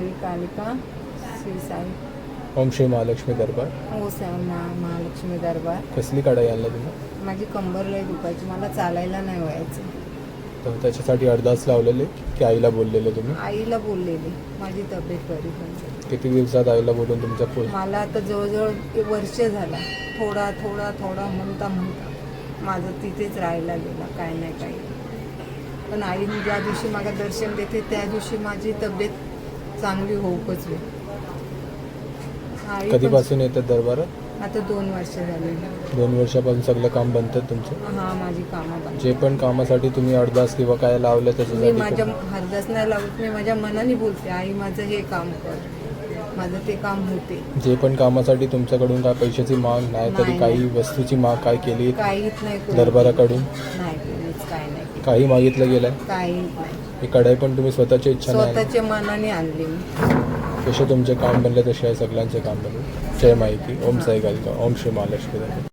श्री कालिका श्री साई ओम श्री महालक्ष्मी दरबार. हो महालक्ष्मी दरबार. कसली कढाई आणला तुम्ही? माझी कंबर लय दुखायची, मला चालायला नाही व्हायचं. तर त्याच्यासाठी अरदास लावलेले की आईला बोललेले तुम्ही? आईला बोललेली माझी तब्येत बरी होईल. किती दिवसात आईला बोलून तुमचा फुल? मला आता जवळजवळ 1 वर्ष झाला. थोडा थोडा थोडा म्हणता माझं तिथेच राहायला गेला, काय नाही काही. पण आई ज्या दिवशी मला दर्शन देते त्या दिवशी माझी तब्येत चांगली होऊकच होईल. कधीपासून येतात दरबारात? आता 2 वर्ष झाले. 2 वर्षापासून सगळं काम बनतं तुमचं? हा, माझी कामं बंद. जे पण कामासाठी तुम्ही अरदास किंवा काय लावलं मी त्याच्यासाठी माझ्या हरदास नाही लावत, मी माझ्या मनाने बोलते आई माझं हे काम कर, माझं ते काम होते. जे पण कामासाठी तुमच्याकडून काय पैशाची माग नाही तरी नाही, काही वस्तूची माग काय केली काहीच नाही केलं. दरबाराकडून? नाही केलीच, काय नाही केलं. काही मागितलं गेलंय? काहीच नाही. ही कढाई पण तुम्ही स्वतःची इच्छा नाही? स्वतःच्या मनाने आणली मी. जसे तुमचे काम बनले तसे आहे सगळ्यांचे काम बनले. जय माहिती. ओम साई कालिका. ओम श्री महालक्ष्मी.